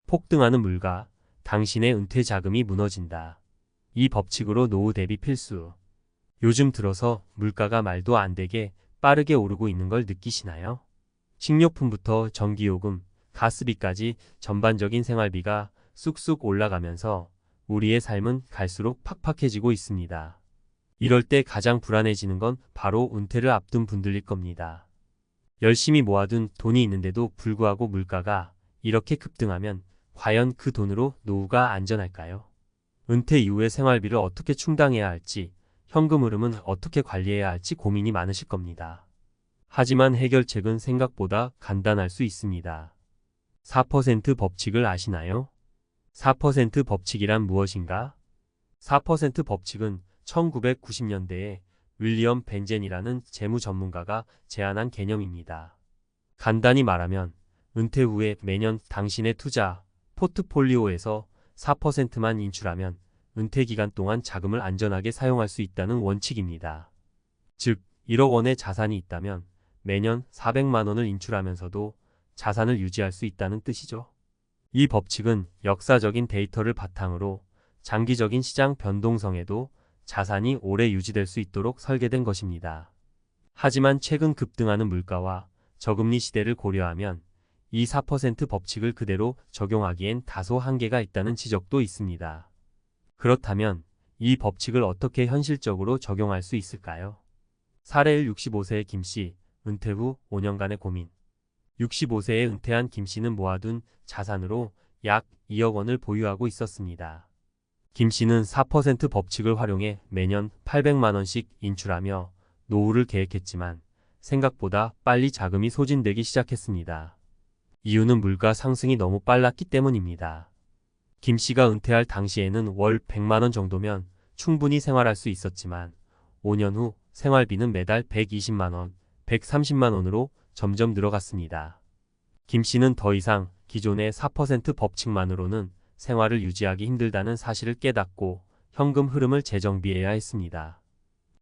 폭등하는 물가, 당신의 은퇴 자금이 무너진다. 이 법칙으로 노후 대비 필수. 요즘 들어서 물가가 말도 안 되게 빠르게 오르고 있는 걸 느끼시나요? 식료품부터 전기요금, 가스비까지 전반적인 생활비가 쑥쑥 올라가면서 우리의 삶은 갈수록 팍팍해지고 있습니다. 이럴 때 가장 불안해지는 건 바로 은퇴를 앞둔 분들일 겁니다. 열심히 모아둔 돈이 있는데도 불구하고 물가가 이렇게 급등하면 과연 그 돈으로 노후가 안전할까요? 은퇴 이후의 생활비를 어떻게 충당해야 할지, 현금 흐름은 어떻게 관리해야 할지 고민이 많으실 겁니다. 하지만 해결책은 생각보다 간단할 수 있습니다. 4% 법칙을 아시나요? 4% 법칙이란 무엇인가? 4% 법칙은 1990년대에 윌리엄 벤젠이라는 재무 전문가가 제안한 개념입니다. 간단히 말하면 은퇴 후에 매년 당신의 투자 포트폴리오에서 4%만 인출하면 은퇴 기간 동안 자금을 안전하게 사용할 수 있다는 원칙입니다. 즉, 1억 원의 자산이 있다면 매년 400만 원을 인출하면서도 자산을 유지할 수 있다는 뜻이죠. 이 법칙은 역사적인 데이터를 바탕으로 장기적인 시장 변동성에도 자산이 오래 유지될 수 있도록 설계된 것입니다. 하지만 최근 급등하는 물가와 저금리 시대를 고려하면 이 4% 법칙을 그대로 적용하기엔 다소 한계가 있다는 지적도 있습니다. 그렇다면 이 법칙을 어떻게 현실적으로 적용할 수 있을까요? 사례 1. 65세의 김씨, 은퇴 후 5년간의 고민. 65세에 은퇴한 김씨는 모아둔 자산으로 약 2억 원을 보유하고 있었습니다. 김씨는 4% 법칙을 활용해 매년 800만 원씩 인출하며 노후를 계획했지만 생각보다 빨리 자금이 소진되기 시작했습니다. 이유는 물가 상승이 너무 빨랐기 때문입니다. 김씨가 은퇴할 당시에는 월 100만 원 정도면 충분히 생활할 수 있었지만 5년 후 생활비는 매달 120만 원, 130만 원으로 점점 늘어갔습니다. 김씨는 더 이상 기존의 4% 법칙만으로는 생활을 유지하기 힘들다는 사실을 깨닫고 현금 흐름을 재정비해야 했습니다.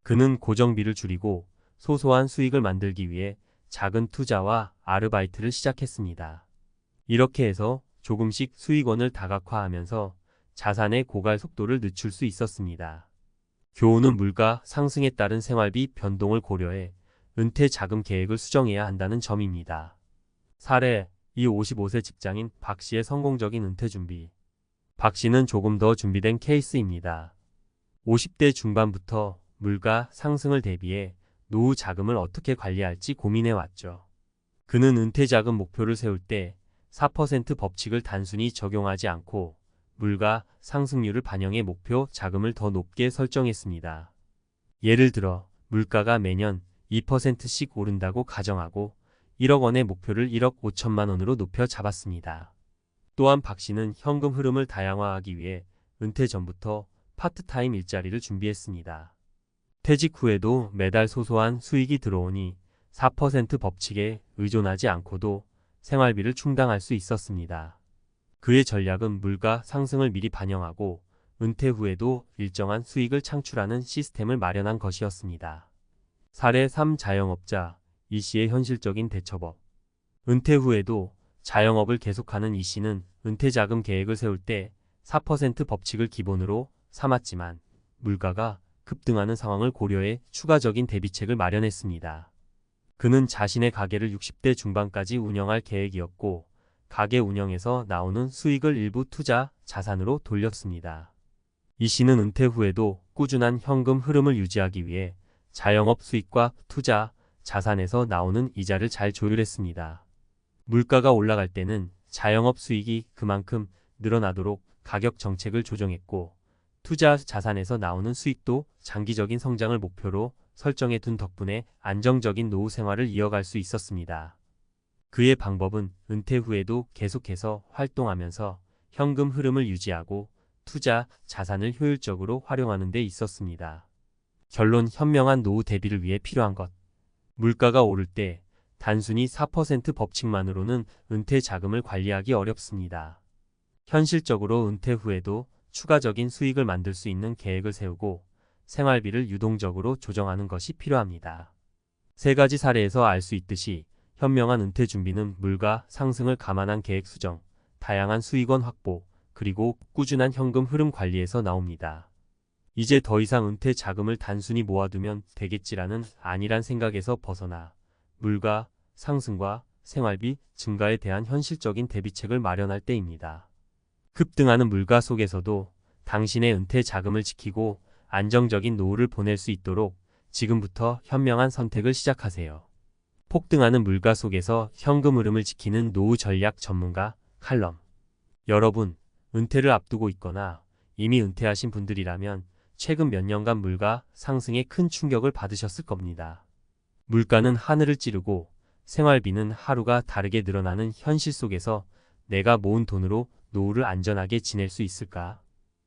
그는 고정비를 줄이고 소소한 수익을 만들기 위해 작은 투자와 아르바이트를 시작했습니다. 이렇게 해서 조금씩 수익원을 다각화하면서 자산의 고갈 속도를 늦출 수 있었습니다. 교훈은 물가 상승에 따른 생활비 변동을 고려해 은퇴 자금 계획을 수정해야 한다는 점입니다. 사례 2. 55세 직장인 박 씨의 성공적인 은퇴 준비. 박 씨는 조금 더 준비된 케이스입니다. 50대 중반부터 물가 상승을 대비해 노후 자금을 어떻게 관리할지 고민해 왔죠. 그는 은퇴 자금 목표를 세울 때 4% 법칙을 단순히 적용하지 않고 물가 상승률을 반영해 목표 자금을 더 높게 설정했습니다. 예를 들어 물가가 매년 2%씩 오른다고 가정하고 1억 원의 목표를 1억 5천만 원으로 높여 잡았습니다. 또한 박 씨는 현금 흐름을 다양화하기 위해 은퇴 전부터 파트타임 일자리를 준비했습니다. 퇴직 후에도 매달 소소한 수익이 들어오니 4% 법칙에 의존하지 않고도 생활비를 충당할 수 있었습니다. 그의 전략은 물가 상승을 미리 반영하고 은퇴 후에도 일정한 수익을 창출하는 시스템을 마련한 것이었습니다. 사례 3. 자영업자 이 씨의 현실적인 대처법. 은퇴 후에도 자영업을 계속하는 이 씨는 은퇴 자금 계획을 세울 때 4% 법칙을 기본으로 삼았지만 물가가 급등하는 상황을 고려해 추가적인 대비책을 마련했습니다. 그는 자신의 가게를 60대 중반까지 운영할 계획이었고 가게 운영에서 나오는 수익을 일부 투자 자산으로 돌렸습니다. 이 씨는 은퇴 후에도 꾸준한 현금 흐름을 유지하기 위해 자영업 수익과 투자 자산에서 나오는 이자를 잘 조율했습니다. 물가가 올라갈 때는 자영업 수익이 그만큼 늘어나도록 가격 정책을 조정했고 투자 자산에서 나오는 수익도 장기적인 성장을 목표로 설정해 둔 덕분에 안정적인 노후 생활을 이어갈 수 있었습니다. 그의 방법은 은퇴 후에도 계속해서 활동하면서 현금 흐름을 유지하고 투자 자산을 효율적으로 활용하는 데 있었습니다. 결론, 현명한 노후 대비를 위해 필요한 것. 물가가 오를 때 단순히 4% 법칙만으로는 은퇴 자금을 관리하기 어렵습니다. 현실적으로 은퇴 후에도 추가적인 수익을 만들 수 있는 계획을 세우고 생활비를 유동적으로 조정하는 것이 필요합니다. 세 가지 사례에서 알 수 있듯이 현명한 은퇴 준비는 물가 상승을 감안한 계획 수정, 다양한 수익원 확보, 그리고 꾸준한 현금 흐름 관리에서 나옵니다. 이제 더 이상 은퇴 자금을 단순히 모아두면 되겠지라는 안일한 생각에서 벗어나 물가 상승과 생활비 증가에 대한 현실적인 대비책을 마련할 때입니다. 급등하는 물가 속에서도 당신의 은퇴 자금을 지키고 안정적인 노후를 보낼 수 있도록 지금부터 현명한 선택을 시작하세요. 폭등하는 물가 속에서 현금 흐름을 지키는 노후 전략 전문가 칼럼. 여러분, 은퇴를 앞두고 있거나 이미 은퇴하신 분들이라면 최근 몇 년간 물가 상승에 큰 충격을 받으셨을 겁니다. 물가는 하늘을 찌르고 생활비는 하루가 다르게 늘어나는 현실 속에서 내가 모은 돈으로 노후를 안전하게 지낼 수 있을까?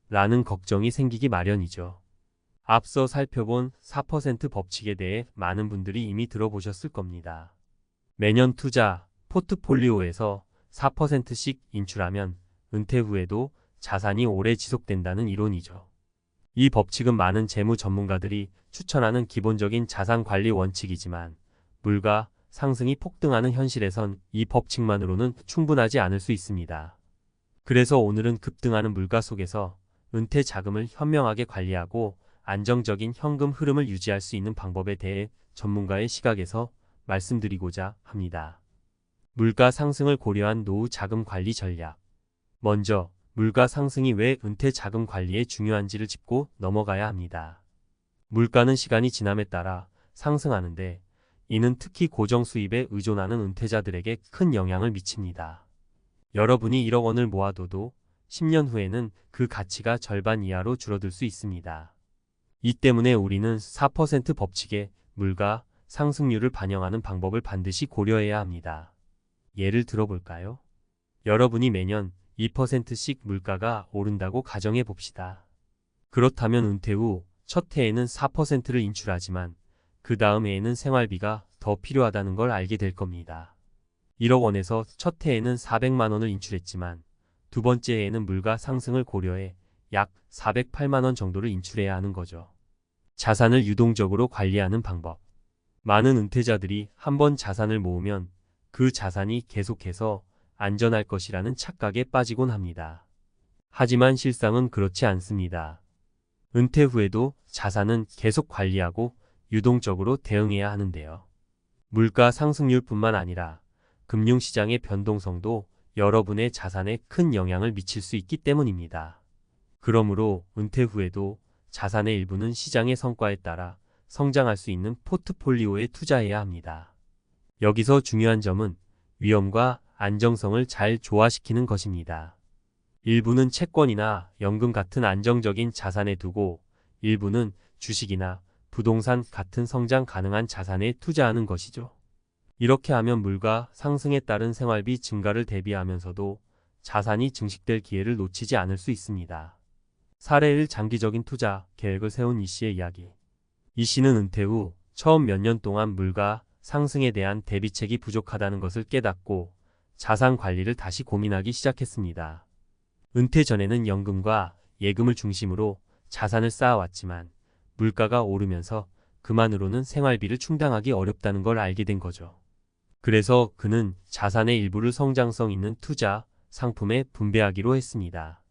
라는 걱정이 생기기 마련이죠. 앞서 살펴본 4% 법칙에 대해 많은 분들이 이미 들어보셨을 겁니다. 매년 투자 포트폴리오에서 4%씩 인출하면 은퇴 후에도 자산이 오래 지속된다는 이론이죠. 이 법칙은 많은 재무 전문가들이 추천하는 기본적인 자산 관리 원칙이지만 물가 상승이 폭등하는 현실에선 이 법칙만으로는 충분하지 않을 수 있습니다. 그래서 오늘은 급등하는 물가 속에서 은퇴 자금을 현명하게 관리하고 안정적인 현금 흐름을 유지할 수 있는 방법에 대해 전문가의 시각에서 말씀드리고자 합니다. 물가 상승을 고려한 노후 자금 관리 전략. 먼저 물가 상승이 왜 은퇴 자금 관리에 중요한지를 짚고 넘어가야 합니다. 물가는 시간이 지남에 따라 상승하는데 이는 특히 고정 수입에 의존하는 은퇴자들에게 큰 영향을 미칩니다. 여러분이 1억 원을 모아둬도 10년 후에는 그 가치가 절반 이하로 줄어들 수 있습니다. 이 때문에 우리는 4% 법칙의 물가 상승률을 반영하는 방법을 반드시 고려해야 합니다. 예를 들어볼까요? 여러분이 매년 2%씩 물가가 오른다고 가정해 봅시다. 그렇다면 은퇴 후 첫 해에는 4%를 인출하지만 그 다음 해에는 생활비가 더 필요하다는 걸 알게 될 겁니다. 1억 원에서 첫 해에는 400만 원을 인출했지만 두 번째 해에는 물가 상승을 고려해 약 408만 원 정도를 인출해야 하는 거죠. 자산을 유동적으로 관리하는 방법. 많은 은퇴자들이 한번 자산을 모으면 그 자산이 계속해서 안전할 것이라는 착각에 빠지곤 합니다. 하지만 실상은 그렇지 않습니다. 은퇴 후에도 자산은 계속 관리하고 유동적으로 대응해야 하는데요. 물가 상승률뿐만 아니라 금융시장의 변동성도 여러분의 자산에 큰 영향을 미칠 수 있기 때문입니다. 그러므로 은퇴 후에도 자산의 일부는 시장의 성과에 따라 성장할 수 있는 포트폴리오에 투자해야 합니다. 여기서 중요한 점은 위험과 안정성을 잘 조화시키는 것입니다. 일부는 채권이나 연금 같은 안정적인 자산에 두고 일부는 주식이나 부동산 같은 성장 가능한 자산에 투자하는 것이죠. 이렇게 하면 물가 상승에 따른 생활비 증가를 대비하면서도 자산이 증식될 기회를 놓치지 않을 수 있습니다. 사례 1. 장기적인 투자 계획을 세운 이 씨의 이야기. 이 씨는 은퇴 후 처음 몇 년 동안 물가 상승에 대한 대비책이 부족하다는 것을 깨닫고 자산 관리를 다시 고민하기 시작했습니다. 은퇴 전에는 연금과 예금을 중심으로 자산을 쌓아왔지만 물가가 오르면서 그만으로는 생활비를 충당하기 어렵다는 걸 알게 된 거죠. 그래서 그는 자산의 일부를 성장성 있는 투자, 상품에 분배하기로 했습니다.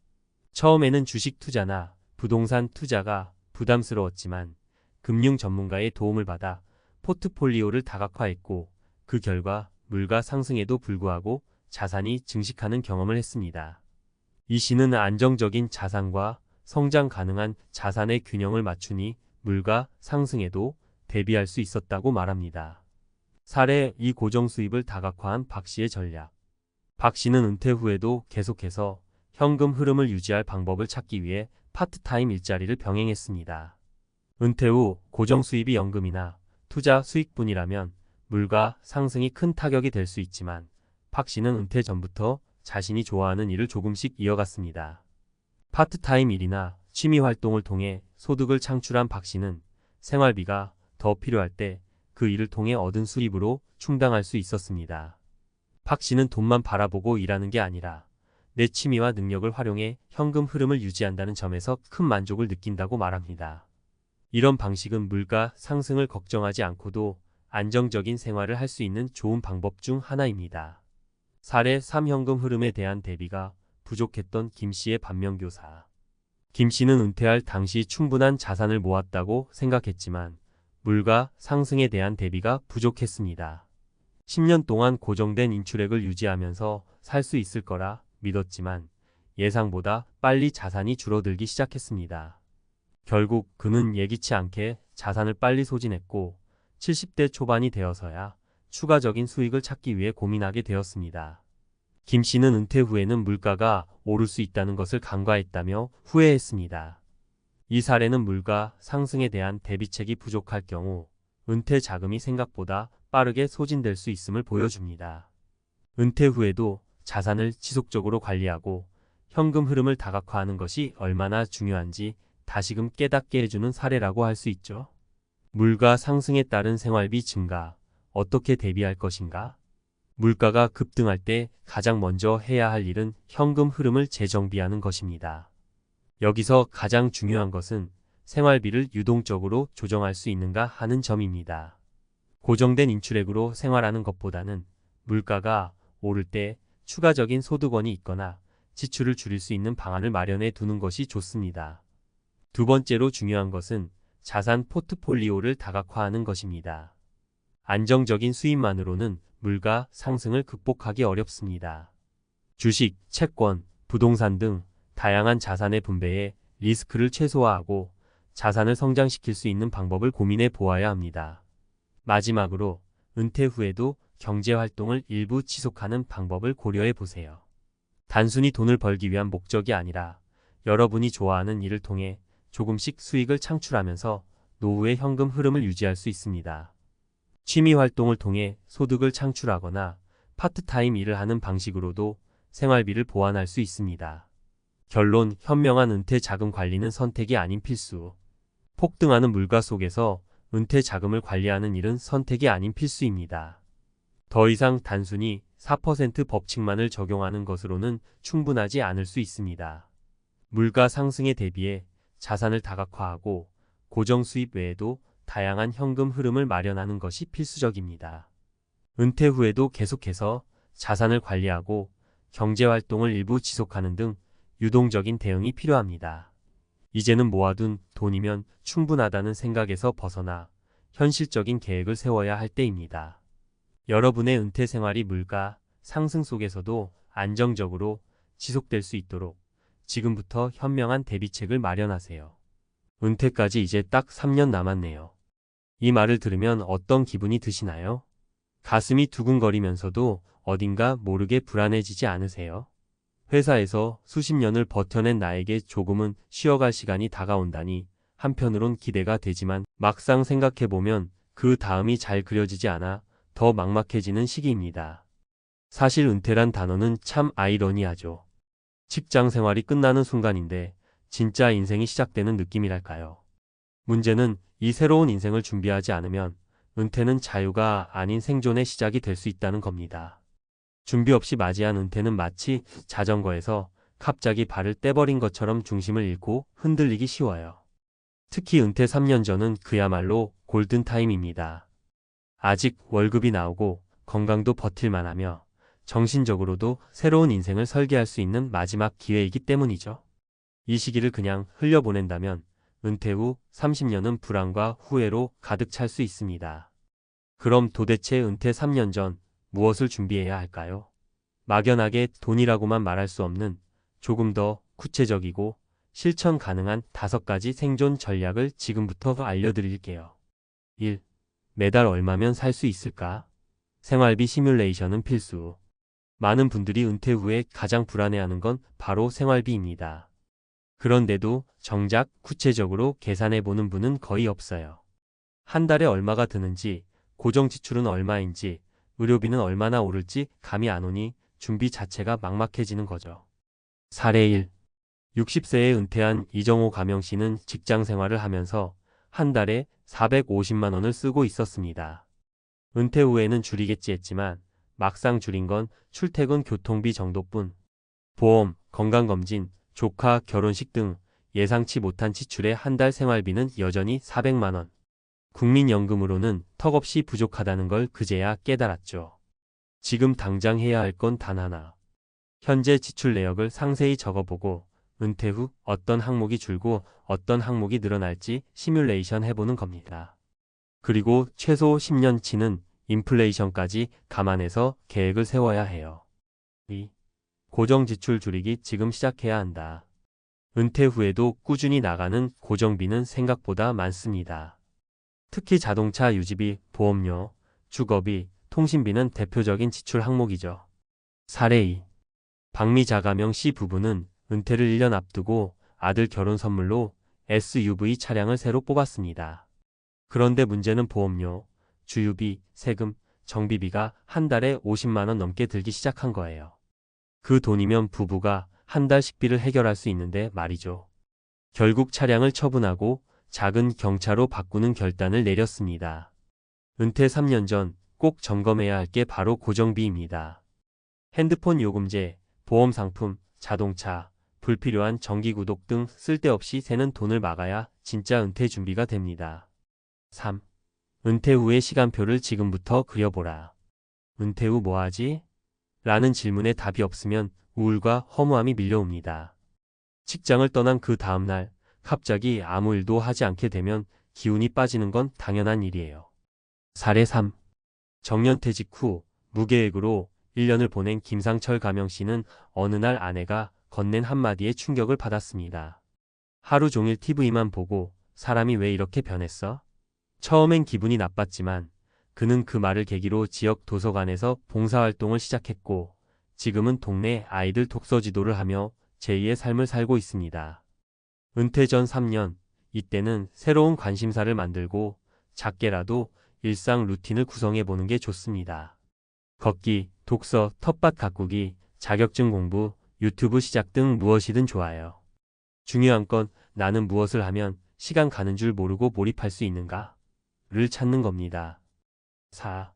처음에는 주식 투자나 부동산 투자가 부담스러웠지만 금융 전문가의 도움을 받아 포트폴리오를 다각화했고 그 결과 물가 상승에도 불구하고 자산이 증식하는 경험을 했습니다. 이 씨는 안정적인 자산과 성장 가능한 자산의 균형을 맞추니 물가 상승에도 대비할 수 있었다고 말합니다. 사례 2. 고정 수입을 다각화한 박 씨의 전략. 박 씨는 은퇴 후에도 계속해서 현금 흐름을 유지할 방법을 찾기 위해 파트타임 일자리를 병행했습니다. 은퇴 후 고정 수입이 연금이나 투자 수익뿐이라면 물가 상승이 큰 타격이 될 수 있지만 박 씨는 은퇴 전부터 자신이 좋아하는 일을 조금씩 이어갔습니다. 파트타임 일이나 취미 활동을 통해 소득을 창출한 박 씨는 생활비가 더 필요할 때 그 일을 통해 얻은 수입으로 충당할 수 있었습니다. 박 씨는 돈만 바라보고 일하는 게 아니라 내 취미와 능력을 활용해 현금 흐름을 유지한다는 점에서 큰 만족을 느낀다고 말합니다. 이런 방식은 물가 상승을 걱정하지 않고도 안정적인 생활을 할 수 있는 좋은 방법 중 하나입니다. 사례 3. 현금 흐름에 대한 대비가 부족했던 김 씨의 반면교사. 김 씨는 은퇴할 당시 충분한 자산을 모았다고 생각했지만 물가 상승에 대한 대비가 부족했습니다. 10년 동안 고정된 인출액을 유지하면서 살 수 있을 거라 믿었지만 예상보다 빨리 자산이 줄어들기 시작했습니다. 결국 그는 예기치 않게 자산을 빨리 소진했고 70대 초반이 되어서야 추가적인 수익을 찾기 위해 고민하게 되었습니다. 김 씨는 은퇴 후에는 물가가 오를 수 있다는 것을 간과했다며 후회했습니다. 이 사례는 물가 상승에 대한 대비책이 부족할 경우 은퇴 자금이 생각보다 빠르게 소진될 수 있음을 보여줍니다. 은퇴 후에도 자산을 지속적으로 관리하고 현금 흐름을 다각화하는 것이 얼마나 중요한지 다시금 깨닫게 해주는 사례라고 할 수 있죠. 물가 상승에 따른 생활비 증가, 어떻게 대비할 것인가? 물가가 급등할 때 가장 먼저 해야 할 일은 현금 흐름을 재정비하는 것입니다. 여기서 가장 중요한 것은 생활비를 유동적으로 조정할 수 있는가 하는 점입니다. 고정된 인출액으로 생활하는 것보다는 물가가 오를 때 추가적인 소득원이 있거나 지출을 줄일 수 있는 방안을 마련해 두는 것이 좋습니다. 두 번째로 중요한 것은 자산 포트폴리오를 다각화하는 것입니다. 안정적인 수입만으로는 물가 상승을 극복하기 어렵습니다. 주식, 채권, 부동산 등 다양한 자산의 분배에 리스크를 최소화하고 자산을 성장시킬 수 있는 방법을 고민해 보아야 합니다. 마지막으로 은퇴 후에도 경제활동을 일부 지속하는 방법을 고려해 보세요. 단순히 돈을 벌기 위한 목적이 아니라 여러분이 좋아하는 일을 통해 조금씩 수익을 창출하면서 노후의 현금 흐름을 유지할 수 있습니다. 취미 활동을 통해 소득을 창출하거나 파트타임 일을 하는 방식으로도 생활비를 보완할 수 있습니다. 결론, 현명한 은퇴 자금 관리는 선택이 아닌 필수. 폭등하는 물가 속에서 은퇴 자금을 관리하는 일은 선택이 아닌 필수입니다. 더 이상 단순히 4% 법칙만을 적용하는 것으로는 충분하지 않을 수 있습니다. 물가 상승에 대비해 자산을 다각화하고 고정 수입 외에도 다양한 현금 흐름을 마련하는 것이 필수적입니다. 은퇴 후에도 계속해서 자산을 관리하고 경제활동을 일부 지속하는 등 유동적인 대응이 필요합니다. 이제는 모아둔 돈이면 충분하다는 생각에서 벗어나 현실적인 계획을 세워야 할 때입니다. 여러분의 은퇴 생활이 물가 상승 속에서도 안정적으로 지속될 수 있도록 지금부터 현명한 대비책을 마련하세요. 은퇴까지 이제 딱 3년 남았네요. 이 말을 들으면 어떤 기분이 드시나요? 가슴이 두근거리면서도 어딘가 모르게 불안해지지 않으세요? 회사에서 수십 년을 버텨낸 나에게 조금은 쉬어갈 시간이 다가온다니 한편으론 기대가 되지만 막상 생각해보면 그 다음이 잘 그려지지 않아 더 막막해지는 시기입니다. 사실 은퇴란 단어는 참 아이러니하죠. 직장 생활이 끝나는 순간인데 진짜 인생이 시작되는 느낌이랄까요. 문제는 이 새로운 인생을 준비하지 않으면 은퇴는 자유가 아닌 생존의 시작이 될 수 있다는 겁니다. 준비 없이 맞이한 은퇴는 마치 자전거에서 갑자기 발을 떼버린 것처럼 중심을 잃고 흔들리기 쉬워요. 특히 은퇴 3년 전은 그야말로 골든타임입니다. 아직 월급이 나오고 건강도 버틸만하며 정신적으로도 새로운 인생을 설계할 수 있는 마지막 기회이기 때문이죠. 이 시기를 그냥 흘려보낸다면 은퇴 후 30년은 불안과 후회로 가득 찰 수 있습니다. 그럼 도대체 은퇴 3년 전 무엇을 준비해야 할까요? 막연하게 돈이라고만 말할 수 없는 조금 더 구체적이고 실천 가능한 5가지 생존 전략을 지금부터 알려드릴게요. 1. 매달 얼마면 살 수 있을까? 생활비 시뮬레이션은 필수. 많은 분들이 은퇴 후에 가장 불안해하는 건 바로 생활비입니다. 그런데도 정작 구체적으로 계산해보는 분은 거의 없어요. 한 달에 얼마가 드는지, 고정 지출은 얼마인지, 의료비는 얼마나 오를지 감이 안 오니 준비 자체가 막막해지는 거죠. 사례 1. 60세에 은퇴한 이정호 가명씨는 직장 생활을 하면서 한 달에 450만 원을 쓰고 있었습니다. 은퇴 후에는 줄이겠지 했지만 막상 줄인 건 출퇴근 교통비 정도뿐. 보험, 건강검진, 조카 결혼식 등 예상치 못한 지출에 한 달 생활비는 여전히 400만 원. 국민연금으로는 턱없이 부족하다는 걸 그제야 깨달았죠. 지금 당장 해야 할 건 단 하나. 현재 지출 내역을 상세히 적어보고 은퇴 후 어떤 항목이 줄고 어떤 항목이 늘어날지 시뮬레이션 해보는 겁니다. 그리고 최소 10년치는 인플레이션까지 감안해서 계획을 세워야 해요. 2. 고정 지출 줄이기 지금 시작해야 한다. 은퇴 후에도 꾸준히 나가는 고정비는 생각보다 많습니다. 특히 자동차 유지비, 보험료, 주거비, 통신비는 대표적인 지출 항목이죠. 사례 2. 박미자가명 씨 부부는 은퇴를 1년 앞두고 아들 결혼 선물로 SUV 차량을 새로 뽑았습니다. 그런데 문제는 보험료, 주유비, 세금, 정비비가 한 달에 50만 원 넘게 들기 시작한 거예요. 그 돈이면 부부가 한 달 식비를 해결할 수 있는데 말이죠. 결국 차량을 처분하고 작은 경차로 바꾸는 결단을 내렸습니다. 은퇴 3년 전 꼭 점검해야 할 게 바로 고정비입니다. 핸드폰 요금제, 보험 상품, 자동차, 불필요한 정기구독 등 쓸데없이 새는 돈을 막아야 진짜 은퇴 준비가 됩니다. 3. 은퇴 후의 시간표를 지금부터 그려보라. 은퇴 후 뭐 하지? 라는 질문에 답이 없으면 우울과 허무함이 밀려옵니다. 직장을 떠난 그 다음날 갑자기 아무 일도 하지 않게 되면 기운이 빠지는 건 당연한 일이에요. 사례 3. 정년퇴직 후 무계획으로 1년을 보낸 김상철 가명씨는 어느 날 아내가 건넨 한마디에 충격을 받았습니다. 하루 종일 TV만 보고 사람이 왜 이렇게 변했어? 처음엔 기분이 나빴지만 그는 그 말을 계기로 지역 도서관에서 봉사활동을 시작했고 지금은 동네 아이들 독서 지도를 하며 제2의 삶을 살고 있습니다. 은퇴 전 3년, 이때는 새로운 관심사를 만들고 작게라도 일상 루틴을 구성해보는 게 좋습니다. 걷기, 독서, 텃밭 가꾸기, 자격증 공부, 유튜브 시작 등 무엇이든 좋아요. 중요한 건 나는 무엇을 하면 시간 가는 줄 모르고 몰입할 수 있는가를 찾는 겁니다. 4.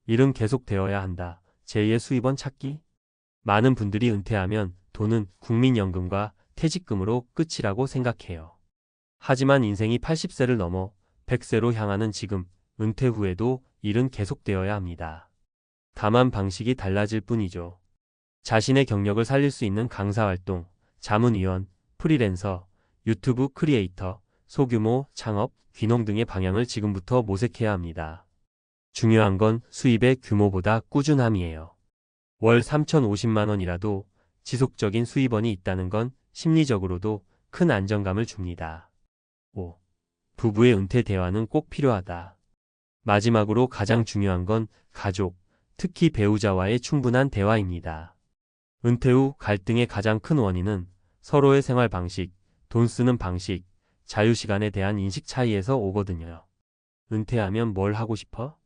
일은 계속되어야 한다. 제2의 수입원 찾기? 많은 분들이 은퇴하면 돈은 국민연금과 퇴직금으로 끝이라고 생각해요. 하지만 인생이 80세를 넘어 100세로 향하는 지금, 은퇴 후에도 일은 계속되어야 합니다. 다만 방식이 달라질 뿐이죠. 자신의 경력을 살릴 수 있는 강사활동, 자문위원, 프리랜서, 유튜브 크리에이터, 소규모 창업, 귀농 등의 방향을 지금부터 모색해야 합니다. 중요한 건 수입의 규모보다 꾸준함이에요. 월 3,050만 원이라도 지속적인 수입원이 있다는 건 심리적으로도 큰 안정감을 줍니다. 5. 부부의 은퇴 대화는 꼭 필요하다. 마지막으로 가장 중요한 건 가족, 특히 배우자와의 충분한 대화입니다. 은퇴 후 갈등의 가장 큰 원인은 서로의 생활 방식, 돈 쓰는 방식, 자유시간에 대한 인식 차이에서 오거든요. 은퇴하면 뭘 하고 싶어?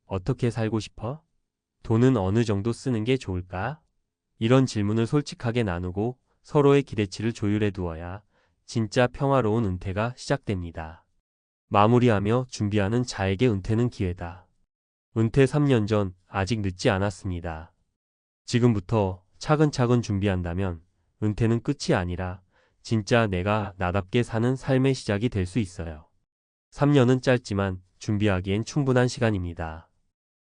어떻게 살고 싶어? 돈은 어느 정도 쓰는 게 좋을까? 이런 질문을 솔직하게 나누고 서로의 기대치를 조율해 두어야 진짜 평화로운 은퇴가 시작됩니다. 마무리하며 준비하는 자에게 은퇴는 기회다. 은퇴 3년 전 아직 늦지 않았습니다. 지금부터 차근차근 준비한다면 은퇴는 끝이 아니라 진짜 내가 나답게 사는 삶의 시작이 될 수 있어요. 3년은 짧지만 준비하기엔 충분한 시간입니다.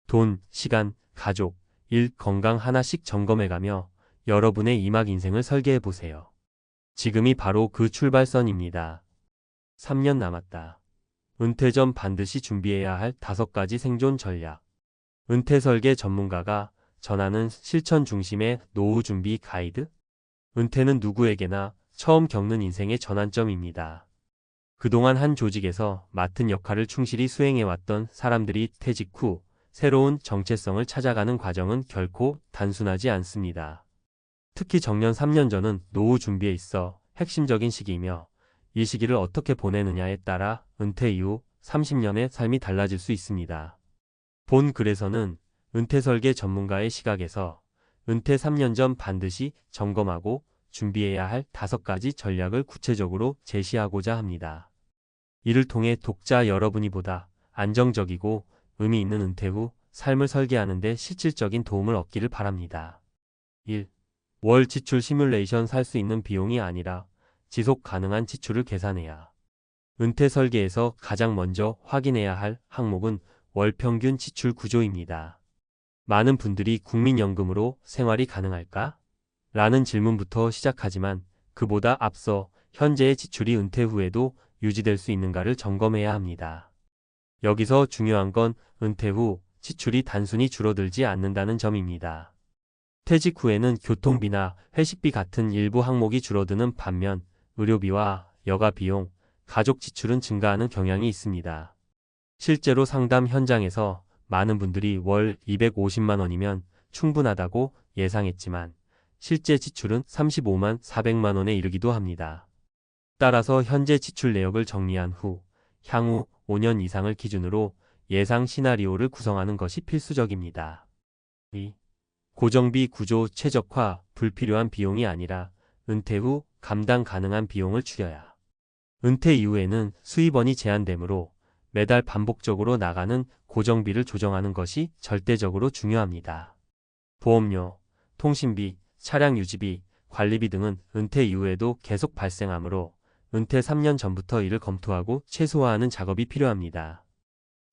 돈, 시간, 가족, 일, 건강 하나씩 점검해가며 여러분의 이막 인생을 설계해보세요. 지금이 바로 그 출발선입니다. 3년 남았다. 은퇴 전 반드시 준비해야 할 5가지 생존 전략. 은퇴 설계 전문가가 전하는 실천 중심의 노후 준비 가이드? 은퇴는 누구에게나 처음 겪는 인생의 전환점입니다. 그동안 한 조직에서 맡은 역할을 충실히 수행해왔던 사람들이 퇴직 후 새로운 정체성을 찾아가는 과정은 결코 단순하지 않습니다. 특히 정년 3년 전은 노후 준비에 있어 핵심적인 시기이며 이 시기를 어떻게 보내느냐에 따라 은퇴 이후 30년의 삶이 달라질 수 있습니다. 본 글에서는 은퇴 설계 전문가의 시각에서 은퇴 3년 전 반드시 점검하고 준비해야 할 5가지 전략을 구체적으로 제시하고자 합니다. 이를 통해 독자 여러분이 보다 안정적이고 의미 있는 은퇴 후 삶을 설계하는 데 실질적인 도움을 얻기를 바랍니다. 1. 월 지출 시뮬레이션. 살 수 있는 비용이 아니라 지속 가능한 지출을 계산해야. 은퇴 설계에서 가장 먼저 확인해야 할 항목은 월 평균 지출 구조입니다. 많은 분들이 국민연금으로 생활이 가능할까? 라는 질문부터 시작하지만 그보다 앞서 현재의 지출이 은퇴 후에도 유지될 수 있는가를 점검해야 합니다. 여기서 중요한 건 은퇴 후 지출이 단순히 줄어들지 않는다는 점입니다. 퇴직 후에는 교통비나 회식비 같은 일부 항목이 줄어드는 반면 의료비와 여가 비용, 가족 지출은 증가하는 경향이 있습니다. 실제로 상담 현장에서 많은 분들이 월 250만 원이면 충분하다고 예상했지만 실제 지출은 35만 400만 원에 이르기도 합니다. 따라서 현재 지출 내역을 정리한 후 향후 5년 이상을 기준으로 예상 시나리오를 구성하는 것이 필수적입니다. 2. 고정비 구조 최적화, 불필요한 비용이 아니라 은퇴 후 감당 가능한 비용을 줄여야. 은퇴 이후에는 수입원이 제한되므로 매달 반복적으로 나가는 고정비를 조정하는 것이 절대적으로 중요합니다. 보험료, 통신비, 차량 유지비, 관리비 등은 은퇴 이후에도 계속 발생하므로 은퇴 3년 전부터 이를 검토하고 최소화하는 작업이 필요합니다.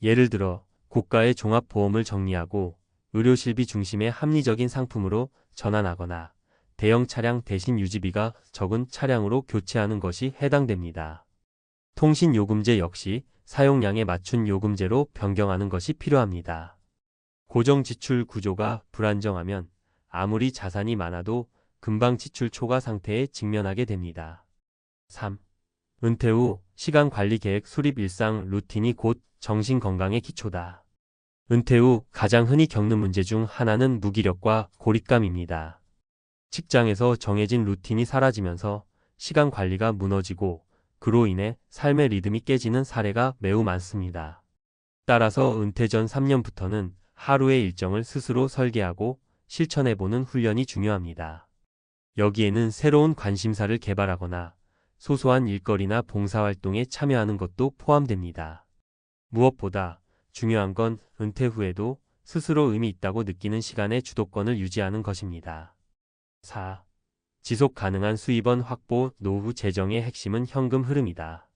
예를 들어 고가의 종합보험을 정리하고 의료실비 중심의 합리적인 상품으로 전환하거나 대형 차량 대신 유지비가 적은 차량으로 교체하는 것이 해당됩니다. 통신요금제 역시 사용량에 맞춘 요금제로 변경하는 것이 필요합니다. 고정지출 구조가 불안정하면 아무리 자산이 많아도 금방 지출 초과 상태에 직면하게 됩니다. 3. 은퇴 후 시간관리 계획 수립 일상 루틴이 곧 정신건강의 기초다. 은퇴 후 가장 흔히 겪는 문제 중 하나는 무기력과 고립감입니다. 직장에서 정해진 루틴이 사라지면서 시간 관리가 무너지고 그로 인해 삶의 리듬이 깨지는 사례가 매우 많습니다. 따라서 은퇴 전 3년부터는 하루의 일정을 스스로 설계하고 실천해보는 훈련이 중요합니다. 여기에는 새로운 관심사를 개발하거나 소소한 일거리나 봉사활동에 참여하는 것도 포함됩니다. 무엇보다 중요한 건 은퇴 후에도 스스로 의미 있다고 느끼는 시간의 주도권을 유지하는 것입니다. 4. 지속 가능한 수입원 확보 노후 재정의 핵심은 현금 흐름이다.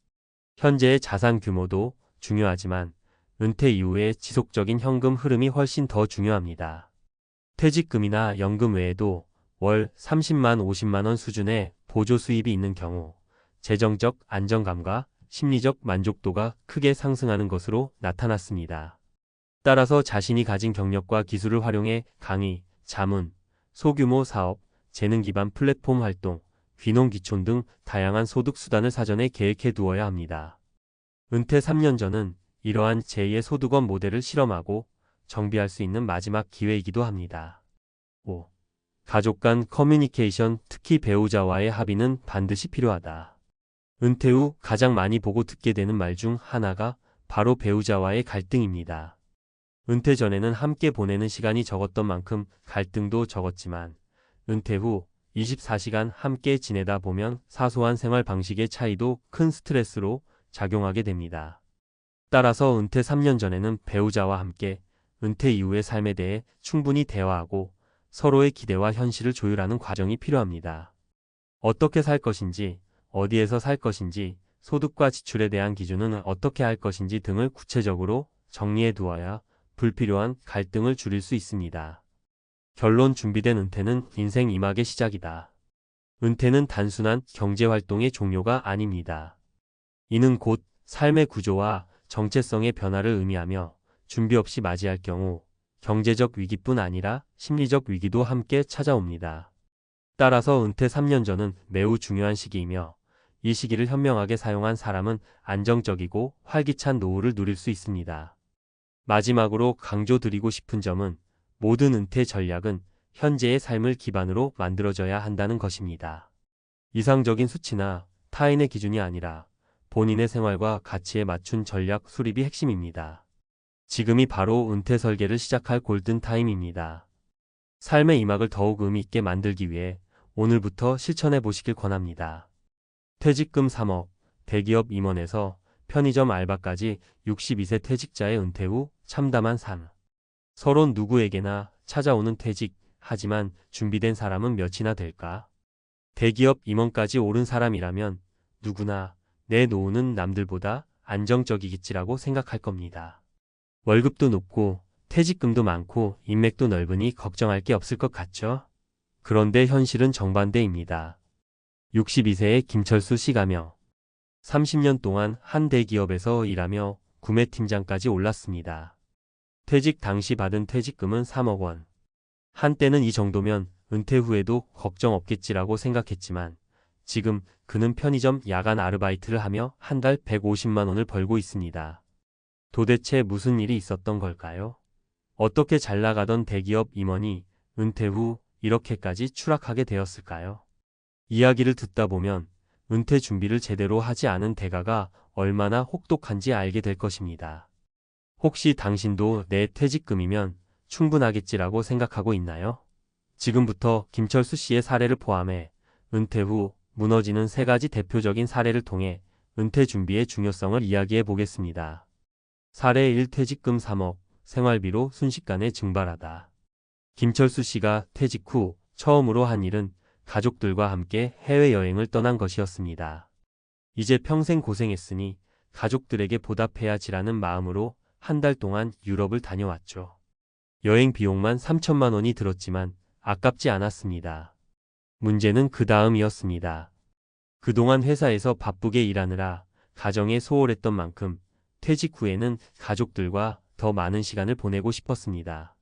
현재의 자산 규모도 중요하지만 은퇴 이후의 지속적인 현금 흐름이 훨씬 더 중요합니다. 퇴직금이나 연금 외에도 월 30만 50만 원 수준의 보조 수입이 있는 경우 재정적 안정감과 심리적 만족도가 크게 상승하는 것으로 나타났습니다. 따라서 자신이 가진 경력과 기술을 활용해 강의, 자문, 소규모 사업, 재능 기반 플랫폼 활동, 귀농 귀촌 등 다양한 소득 수단을 사전에 계획해 두어야 합니다. 은퇴 3년 전은 이러한 제2의 소득원 모델을 실험하고 정비할 수 있는 마지막 기회이기도 합니다. 5. 가족 간 커뮤니케이션, 특히 배우자와의 합의는 반드시 필요하다. 은퇴 후 가장 많이 보고 듣게 되는 말 중 하나가 바로 배우자와의 갈등입니다. 은퇴 전에는 함께 보내는 시간이 적었던 만큼 갈등도 적었지만 은퇴 후 24시간 함께 지내다 보면 사소한 생활 방식의 차이도 큰 스트레스로 작용하게 됩니다. 따라서 은퇴 3년 전에는 배우자와 함께 은퇴 이후의 삶에 대해 충분히 대화하고 서로의 기대와 현실을 조율하는 과정이 필요합니다. 어떻게 살 것인지, 어디에서 살 것인지, 소득과 지출에 대한 기준은 어떻게 할 것인지 등을 구체적으로 정리해 두어야 불필요한 갈등을 줄일 수 있습니다. 결론 준비된 은퇴는 인생 2막의 시작이다. 은퇴는 단순한 경제활동의 종료가 아닙니다. 이는 곧 삶의 구조와 정체성의 변화를 의미하며 준비 없이 맞이할 경우 경제적 위기뿐 아니라 심리적 위기도 함께 찾아옵니다. 따라서 은퇴 3년 전은 매우 중요한 시기이며 이 시기를 현명하게 사용한 사람은 안정적이고 활기찬 노후를 누릴 수 있습니다. 마지막으로 강조드리고 싶은 점은 모든 은퇴 전략은 현재의 삶을 기반으로 만들어져야 한다는 것입니다. 이상적인 수치나 타인의 기준이 아니라 본인의 생활과 가치에 맞춘 전략 수립이 핵심입니다. 지금이 바로 은퇴 설계를 시작할 골든타임입니다. 삶의 2막을 더욱 의미 있게 만들기 위해 오늘부터 실천해 보시길 권합니다. 퇴직금 3억, 대기업 임원에서 편의점 알바까지 62세 퇴직자의 은퇴 후 참담한 삶. 서론 누구에게나 찾아오는 퇴직, 하지만 준비된 사람은 몇이나 될까? 대기업 임원까지 오른 사람이라면 누구나 내 노후는 남들보다 안정적이겠지라고 생각할 겁니다. 월급도 높고 퇴직금도 많고 인맥도 넓으니 걱정할 게 없을 것 같죠? 그런데 현실은 정반대입니다. 62세의 김철수 씨가며 30년 동안 한 대기업에서 일하며 구매팀장까지 올랐습니다. 퇴직 당시 받은 퇴직금은 3억 원. 한때는 이 정도면 은퇴 후에도 걱정 없겠지라고 생각했지만 지금 그는 편의점 야간 아르바이트를 하며 한 달 150만 원을 벌고 있습니다. 도대체 무슨 일이 있었던 걸까요? 어떻게 잘 나가던 대기업 임원이 은퇴 후 이렇게까지 추락하게 되었을까요? 이야기를 듣다 보면 은퇴 준비를 제대로 하지 않은 대가가 얼마나 혹독한지 알게 될 것입니다. 혹시 당신도 내 퇴직금이면 충분하겠지라고 생각하고 있나요? 지금부터 김철수 씨의 사례를 포함해 은퇴 후 무너지는 3가지 대표적인 사례를 통해 은퇴 준비의 중요성을 이야기해 보겠습니다. 사례 1. 퇴직금 3억, 생활비로 순식간에 증발하다. 김철수 씨가 퇴직 후 처음으로 한 일은 가족들과 함께 해외여행을 떠난 것이었습니다. 이제 평생 고생했으니 가족들에게 보답해야지라는 마음으로 한 달 동안 유럽을 다녀왔죠. 여행 비용만 3천만 원이 들었지만 아깝지 않았습니다. 문제는 그 다음이었습니다. 그동안 회사에서 바쁘게 일하느라 가정에 소홀했던 만큼 퇴직 후에는 가족들과 더 많은 시간을 보내고 싶었습니다.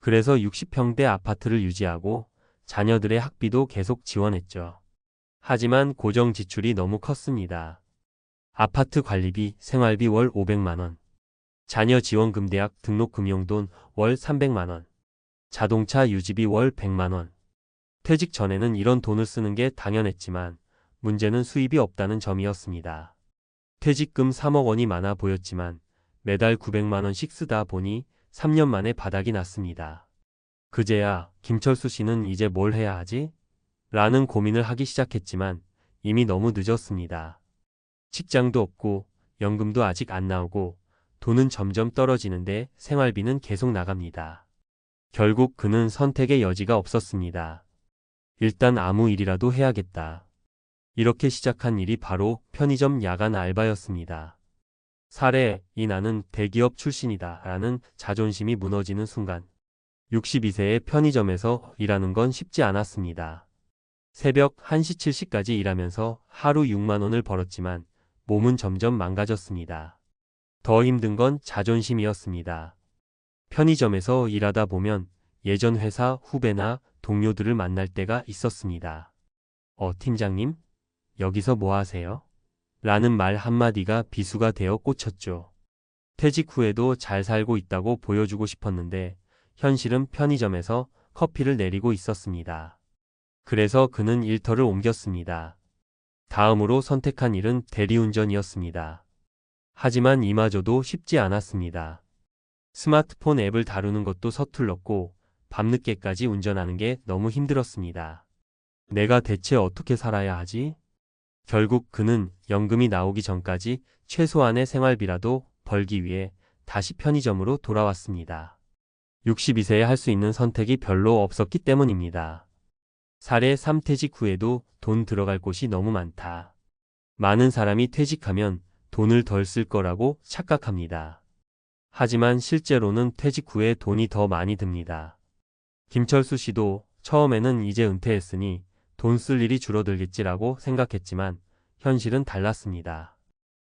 그래서 60평대 아파트를 유지하고 자녀들의 학비도 계속 지원했죠. 하지만 고정 지출이 너무 컸습니다. 아파트 관리비, 생활비 월 500만 원, 자녀 지원금 대학 등록 금용돈 월 300만 원, 자동차 유지비 월 100만 원. 퇴직 전에는 이런 돈을 쓰는 게 당연했지만 문제는 수입이 없다는 점이었습니다. 퇴직금 3억 원이 많아 보였지만 매달 900만 원씩 쓰다 보니 3년 만에 바닥이 났습니다. 그제야 김철수 씨는 이제 뭘 해야 하지? 라는 고민을 하기 시작했지만 이미 너무 늦었습니다. 직장도 없고 연금도 아직 안 나오고 돈은 점점 떨어지는데 생활비는 계속 나갑니다. 결국 그는 선택의 여지가 없었습니다. 일단 아무 일이라도 해야겠다. 이렇게 시작한 일이 바로 편의점 야간 알바였습니다. 사례 2. 나는 대기업 출신이다 라는 자존심이 무너지는 순간 62세의 편의점에서 일하는 건 쉽지 않았습니다. 새벽 1시 7시까지 일하면서 하루 6만 원을 벌었지만 몸은 점점 망가졌습니다. 더 힘든 건 자존심이었습니다. 편의점에서 일하다 보면 예전 회사 후배나 동료들을 만날 때가 있었습니다. 팀장님? 여기서 뭐 하세요? 라는 말 한마디가 비수가 되어 꽂혔죠. 퇴직 후에도 잘 살고 있다고 보여주고 싶었는데 현실은 편의점에서 커피를 내리고 있었습니다. 그래서 그는 일터를 옮겼습니다. 다음으로 선택한 일은 대리운전이었습니다. 하지만 이마저도 쉽지 않았습니다. 스마트폰 앱을 다루는 것도 서툴렀고 밤늦게까지 운전하는 게 너무 힘들었습니다. 내가 대체 어떻게 살아야 하지? 결국 그는 연금이 나오기 전까지 최소한의 생활비라도 벌기 위해 다시 편의점으로 돌아왔습니다. 62세에 할 수 있는 선택이 별로 없었기 때문입니다. 사례 3. 퇴직 후에도 돈 들어갈 곳이 너무 많다. 많은 사람이 퇴직하면 돈을 덜 쓸 거라고 착각합니다. 하지만 실제로는 퇴직 후에 돈이 더 많이 듭니다. 김철수 씨도 처음에는 이제 은퇴했으니 돈 쓸 일이 줄어들겠지라고 생각했지만 현실은 달랐습니다.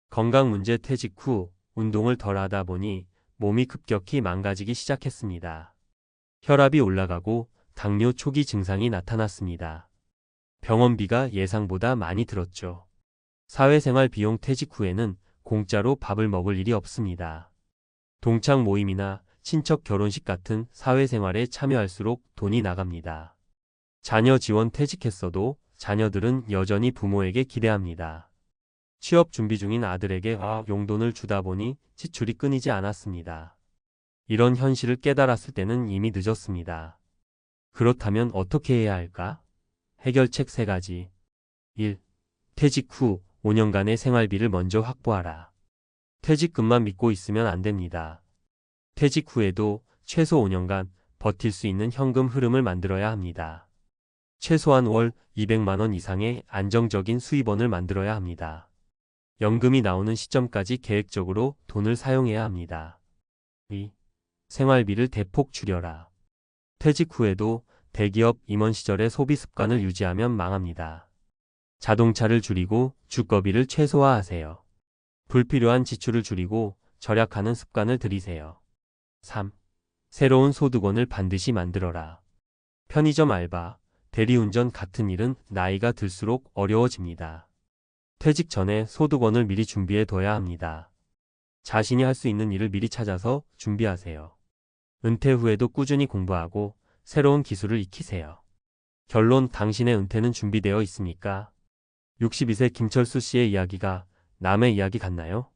건강 문제 퇴직 후 운동을 덜 하다 보니 몸이 급격히 망가지기 시작했습니다. 혈압이 올라가고 당뇨 초기 증상이 나타났습니다. 병원비가 예상보다 많이 들었죠. 사회생활 비용 퇴직 후에는 공짜로 밥을 먹을 일이 없습니다. 동창 모임이나 친척 결혼식 같은 사회생활에 참여할수록 돈이 나갑니다. 자녀 지원 퇴직했어도 자녀들은 여전히 부모에게 기대합니다. 취업 준비 중인 아들에게 용돈을 주다 보니 지출이 끊이지 않았습니다. 이런 현실을 깨달았을 때는 이미 늦었습니다. 그렇다면 어떻게 해야 할까? 해결책 3가지. 1. 퇴직 후 5년간의 생활비를 먼저 확보하라. 퇴직금만 믿고 있으면 안 됩니다. 퇴직 후에도 최소 5년간 버틸 수 있는 현금 흐름을 만들어야 합니다. 최소한 월 200만 원 이상의 안정적인 수입원을 만들어야 합니다. 연금이 나오는 시점까지 계획적으로 돈을 사용해야 합니다. 2. 생활비를 대폭 줄여라. 퇴직 후에도 대기업 임원 시절의 소비 습관을 유지하면 망합니다. 자동차를 줄이고 주거비를 최소화하세요. 불필요한 지출을 줄이고 절약하는 습관을 들이세요. 3. 새로운 소득원을 반드시 만들어라. 편의점 알바, 대리운전 같은 일은 나이가 들수록 어려워집니다. 퇴직 전에 소득원을 미리 준비해 둬야 합니다. 자신이 할 수 있는 일을 미리 찾아서 준비하세요. 은퇴 후에도 꾸준히 공부하고 새로운 기술을 익히세요. 결론, 당신의 은퇴는 준비되어 있습니까? 62세 김철수 씨의 이야기가 남의 이야기 같나요?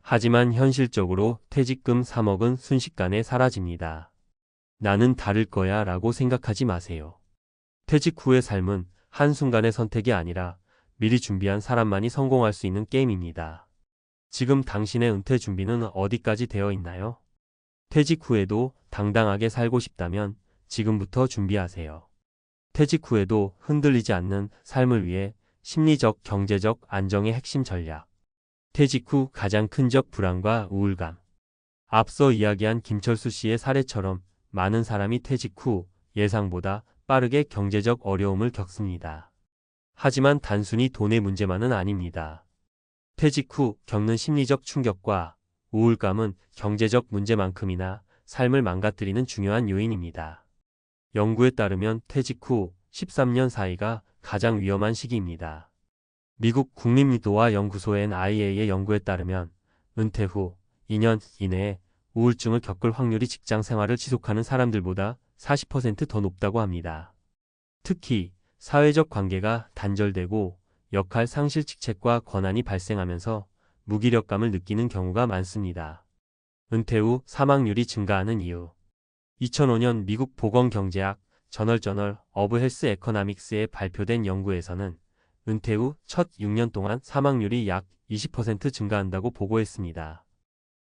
하지만 현실적으로 퇴직금 3억은 순식간에 사라집니다. 나는 다를 거야 라고 생각하지 마세요. 퇴직 후의 삶은 한순간의 선택이 아니라 미리 준비한 사람만이 성공할 수 있는 게임입니다. 지금 당신의 은퇴 준비는 어디까지 되어 있나요? 퇴직 후에도 당당하게 살고 싶다면 지금부터 준비하세요. 퇴직 후에도 흔들리지 않는 삶을 위해 심리적, 경제적 안정의 핵심 전략. 퇴직 후 가장 큰 적 불안과 우울감. 앞서 이야기한 김철수 씨의 사례처럼 많은 사람이 퇴직 후 예상보다 빠르게 경제적 어려움을 겪습니다. 하지만 단순히 돈의 문제만은 아닙니다. 퇴직 후 겪는 심리적 충격과 우울감은 경제적 문제만큼이나 삶을 망가뜨리는 중요한 요인입니다. 연구에 따르면 퇴직 후 13년 사이가 가장 위험한 시기입니다. 미국 국립리도와 연구소 NIA의 연구에 따르면 은퇴 후 2년 이내에 우울증을 겪을 확률이 직장 생활을 지속하는 사람들보다 40% 더 높다고 합니다. 특히 사회적 관계가 단절되고 역할 상실 직책과 권한이 발생하면서 무기력감을 느끼는 경우가 많습니다. 은퇴 후 사망률이 증가하는 이유. 2005년 미국 보건경제학 저널 오브 헬스 에코노믹스에 발표된 연구에서는 은퇴 후 첫 6년 동안 사망률이 약 20% 증가한다고 보고했습니다.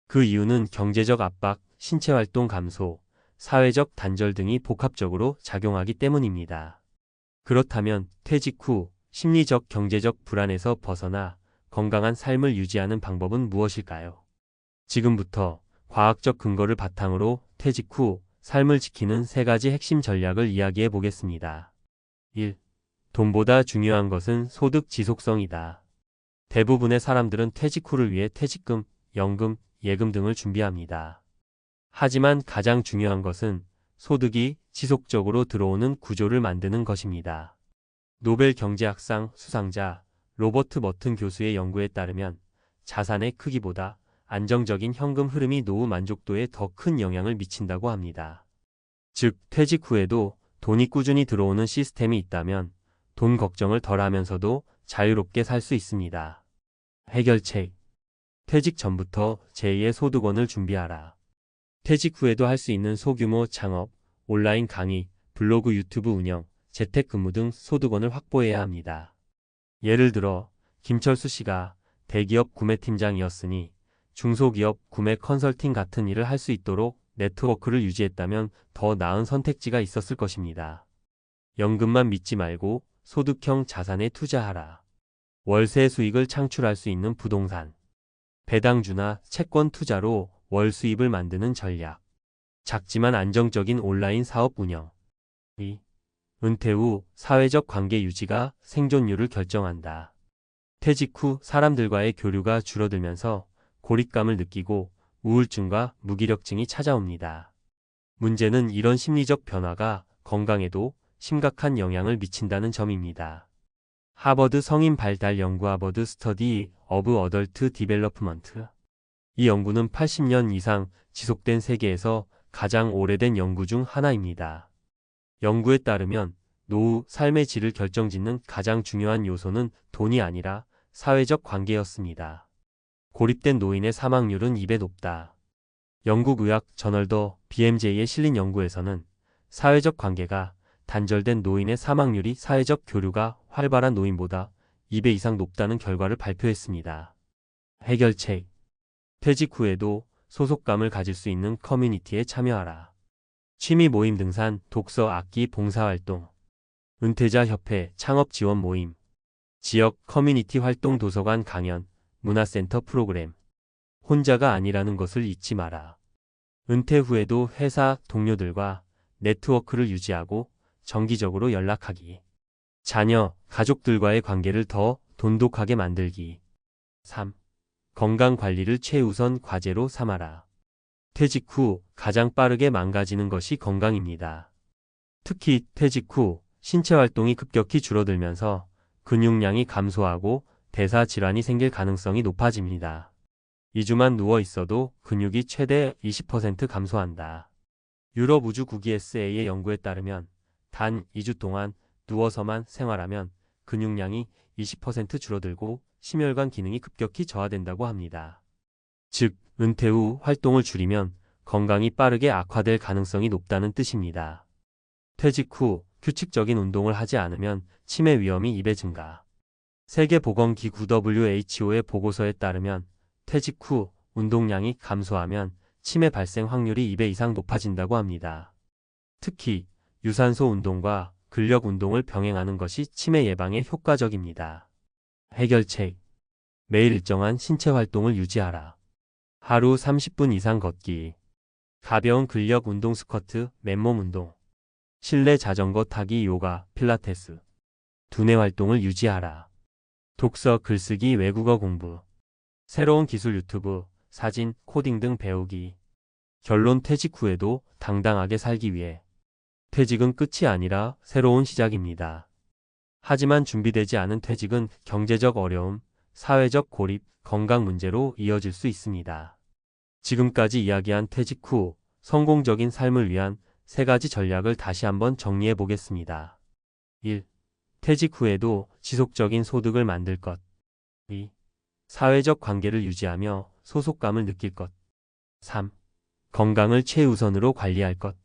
그 이유는 경제적 압박, 신체활동 감소, 사회적 단절 등이 복합적으로 작용하기 때문입니다. 그렇다면 퇴직 후 심리적, 경제적 불안에서 벗어나 건강한 삶을 유지하는 방법은 무엇일까요? 지금부터 과학적 근거를 바탕으로 퇴직 후 삶을 지키는 3가지 핵심 전략을 이야기해 보겠습니다. 1. 돈보다 중요한 것은 소득 지속성이다. 대부분의 사람들은 퇴직 후를 위해 퇴직금, 연금, 예금 등을 준비합니다. 하지만 가장 중요한 것은 소득이 지속적으로 들어오는 구조를 만드는 것입니다. 노벨 경제학상 수상자 로버트 머튼 교수의 연구에 따르면 자산의 크기보다 안정적인 현금 흐름이 노후 만족도에 더 큰 영향을 미친다고 합니다. 즉, 퇴직 후에도 돈이 꾸준히 들어오는 시스템이 있다면 돈 걱정을 덜 하면서도 자유롭게 살 수 있습니다. 해결책. 퇴직 전부터 제2의 소득원을 준비하라. 퇴직 후에도 할 수 있는 소규모 창업, 온라인 강의, 블로그, 유튜브 운영, 재택근무 등 소득원을 확보해야 합니다. 예를 들어 김철수 씨가 대기업 구매팀장이었으니 중소기업 구매 컨설팅 같은 일을 할 수 있도록 네트워크를 유지했다면 더 나은 선택지가 있었을 것입니다. 연금만 믿지 말고 소득형 자산에 투자하라. 월세 수익을 창출할 수 있는 부동산, 배당주나 채권 투자로 월 수입을 만드는 전략. 작지만 안정적인 온라인 사업 운영. 2. 은퇴 후 사회적 관계 유지가 생존율을 결정한다. 퇴직 후 사람들과의 교류가 줄어들면서 고립감을 느끼고 우울증과 무기력증이 찾아옵니다. 문제는 이런 심리적 변화가 건강에도 심각한 영향을 미친다는 점입니다. 하버드 성인 발달 연구 하버드 스터디 오브 어덜트 디벨로프먼트. 이 연구는 80년 이상 지속된 세계에서 가장 오래된 연구 중 하나입니다. 연구에 따르면 노후 삶의 질을 결정짓는 가장 중요한 요소는 돈이 아니라 사회적 관계였습니다. 고립된 노인의 사망률은 2배 높다. 영국 의학 저널 더 BMJ에 실린 연구에서는 사회적 관계가 단절된 노인의 사망률이 사회적 교류가 활발한 노인보다 2배 이상 높다는 결과를 발표했습니다. 해결책. 퇴직 후에도 소속감을 가질 수 있는 커뮤니티에 참여하라. 취미 모임 등산, 독서, 악기, 봉사활동, 은퇴자 협회, 창업 지원 모임, 지역 커뮤니티 활동, 도서관 강연, 문화센터 프로그램. 혼자가 아니라는 것을 잊지 마라. 은퇴 후에도 회사 동료들과 네트워크를 유지하고 정기적으로 연락하기. 자녀, 가족들과의 관계를 더 돈독하게 만들기. 3. 건강 관리를 최우선 과제로 삼아라. 퇴직 후 가장 빠르게 망가지는 것이 건강입니다. 특히 퇴직 후 신체 활동이 급격히 줄어들면서 근육량이 감소하고 대사 질환이 생길 가능성이 높아집니다. 2주만 누워 있어도 근육이 최대 20% 감소한다. 유럽 우주국이 SA의 연구에 따르면 단 2주 동안 누워서만 생활하면 근육량이 20% 줄어들고 심혈관 기능이 급격히 저하된다고 합니다. 즉, 은퇴 후 활동을 줄이면 건강이 빠르게 악화될 가능성이 높다는 뜻입니다. 퇴직 후 규칙적인 운동을 하지 않으면 치매 위험이 2배 증가. 세계보건기구 WHO의 보고서에 따르면 퇴직 후 운동량이 감소하면 치매 발생 확률이 2배 이상 높아진다고 합니다. 특히 유산소 운동과 근력 운동을 병행하는 것이 치매 예방에 효과적입니다. 해결책. 매일 일정한 신체 활동을 유지하라. 하루 30분 이상 걷기. 가벼운 근력 운동 스쿼트, 맨몸 운동. 실내 자전거 타기, 요가, 필라테스. 두뇌 활동을 유지하라. 독서, 글쓰기, 외국어 공부. 새로운 기술 유튜브, 사진, 코딩 등 배우기. 결론. 퇴직 후에도 당당하게 살기 위해. 퇴직은 끝이 아니라 새로운 시작입니다. 하지만 준비되지 않은 퇴직은 경제적 어려움, 사회적 고립, 건강 문제로 이어질 수 있습니다. 지금까지 이야기한 퇴직 후 성공적인 삶을 위한 3가지 전략을 다시 한번 정리해 보겠습니다. 1. 퇴직 후에도 지속적인 소득을 만들 것. 2. 사회적 관계를 유지하며 소속감을 느낄 것. 3. 건강을 최우선으로 관리할 것.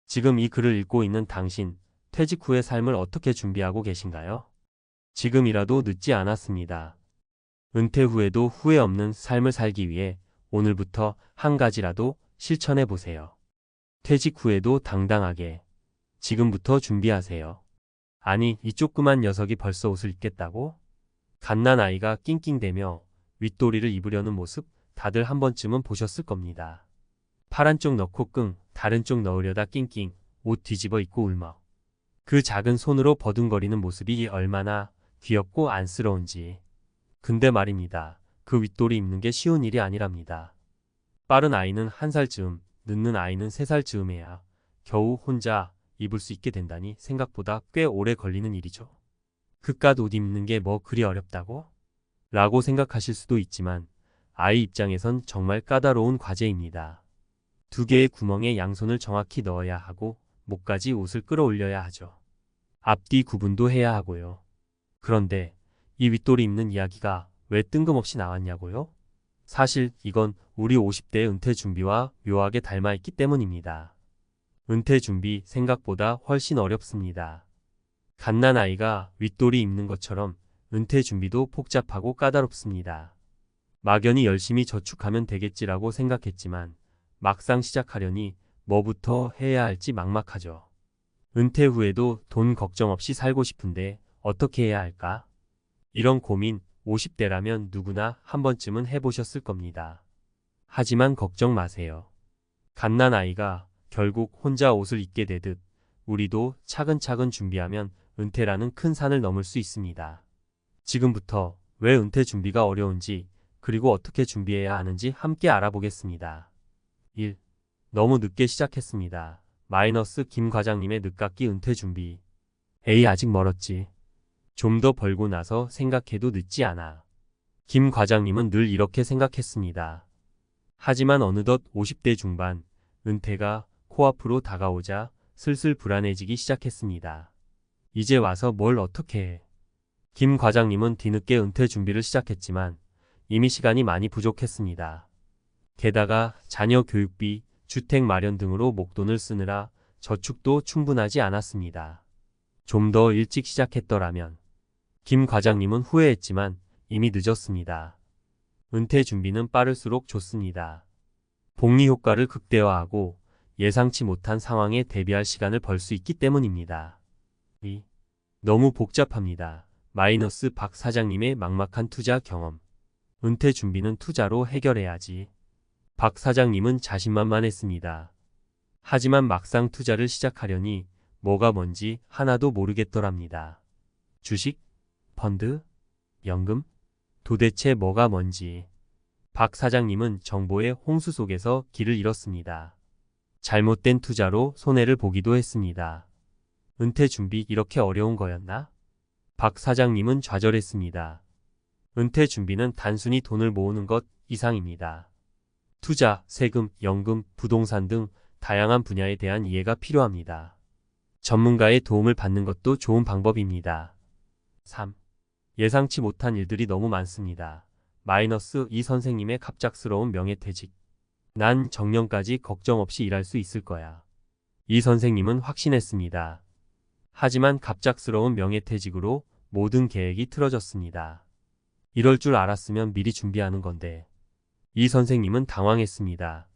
지금 이 글을 읽고 있는 당신, 퇴직 후의 삶을 어떻게 준비하고 계신가요? 지금이라도 늦지 않았습니다. 은퇴 후에도 후회 없는 삶을 살기 위해 오늘부터 한 가지라도 실천해 보세요. 퇴직 후에도 당당하게. 지금부터 준비하세요. 아니, 이 조그만 녀석이 벌써 옷을 입겠다고? 갓난아이가 낑낑대며 윗도리를 입으려는 모습 다들 한 번쯤은 보셨을 겁니다. 팔 한쪽 넣고 끙, 다른 쪽 넣으려다 낑낑, 옷 뒤집어 입고 울먹. 그 작은 손으로 버둥거리는 모습이 얼마나 귀엽고 안쓰러운지. 근데 말입니다. 그 윗도리 입는 게 쉬운 일이 아니랍니다. 빠른 아이는 1살쯤, 늦는 아이는 3살쯤에야 겨우 혼자 입을 수 있게 된다니 생각보다 꽤 오래 걸리는 일이죠. 그깟 옷 입는 게 뭐 그리 어렵다고? 라고 생각하실 수도 있지만 아이 입장에선 정말 까다로운 과제입니다. 2개의 구멍에 양손을 정확히 넣어야 하고 목까지 옷을 끌어올려야 하죠. 앞뒤 구분도 해야 하고요. 그런데 이 윗도리 입는 이야기가 왜 뜬금없이 나왔냐고요? 사실 이건 우리 50대의 은퇴 준비와 묘하게 닮아있기 때문입니다. 은퇴 준비 생각보다 훨씬 어렵습니다. 갓난아이가 윗도리 입는 것처럼 은퇴 준비도 복잡하고 까다롭습니다. 막연히 열심히 저축하면 되겠지라고 생각했지만 막상 시작하려니 뭐부터 해야 할지 막막하죠. 은퇴 후에도 돈 걱정 없이 살고 싶은데 어떻게 해야 할까? 이런 고민 50대라면 누구나 한 번쯤은 해보셨을 겁니다. 하지만 걱정 마세요. 갓난아이가 결국 혼자 옷을 입게 되듯 우리도 차근차근 준비하면 은퇴라는 큰 산을 넘을 수 있습니다. 지금부터 왜 은퇴 준비가 어려운지 그리고 어떻게 준비해야 하는지 함께 알아보겠습니다. 1. 너무 늦게 시작했습니다. 마이너스 김 과장님의 늦깎이 은퇴 준비. 에이, 아직 멀었지. 좀 더 벌고 나서 생각해도 늦지 않아. 김 과장님은 늘 이렇게 생각했습니다. 하지만 어느덧 50대 중반, 은퇴가 코앞으로 다가오자 슬슬 불안해지기 시작했습니다. 이제 와서 뭘 어떻게 해? 김 과장님은 뒤늦게 은퇴 준비를 시작했지만 이미 시간이 많이 부족했습니다. 게다가 자녀 교육비, 주택 마련 등으로 목돈을 쓰느라 저축도 충분하지 않았습니다. 좀 더 일찍 시작했더라면. 김 과장님은 후회했지만 이미 늦었습니다. 은퇴 준비는 빠를수록 좋습니다. 복리 효과를 극대화하고 예상치 못한 상황에 대비할 시간을 벌 수 있기 때문입니다. 2. 너무 복잡합니다. 마이너스 박 사장님의 막막한 투자 경험. 은퇴 준비는 투자로 해결해야지. 박 사장님은 자신만만했습니다. 하지만 막상 투자를 시작하려니 뭐가 뭔지 하나도 모르겠더랍니다. 주식? 펀드? 연금? 도대체 뭐가 뭔지. 박 사장님은 정보의 홍수 속에서 길을 잃었습니다. 잘못된 투자로 손해를 보기도 했습니다. 은퇴 준비 이렇게 어려운 거였나? 박 사장님은 좌절했습니다. 은퇴 준비는 단순히 돈을 모으는 것 이상입니다. 투자, 세금, 연금, 부동산 등 다양한 분야에 대한 이해가 필요합니다. 전문가의 도움을 받는 것도 좋은 방법입니다. 3. 예상치 못한 일들이 너무 많습니다. -2 선생님의 갑작스러운 명예퇴직. 난 정년까지 걱정 없이 일할 수 있을 거야. 이 선생님은 확신했습니다. 하지만 갑작스러운 명예퇴직으로 모든 계획이 틀어졌습니다. 이럴 줄 알았으면 미리 준비하는 건데. 이 선생님은 당황했습니다.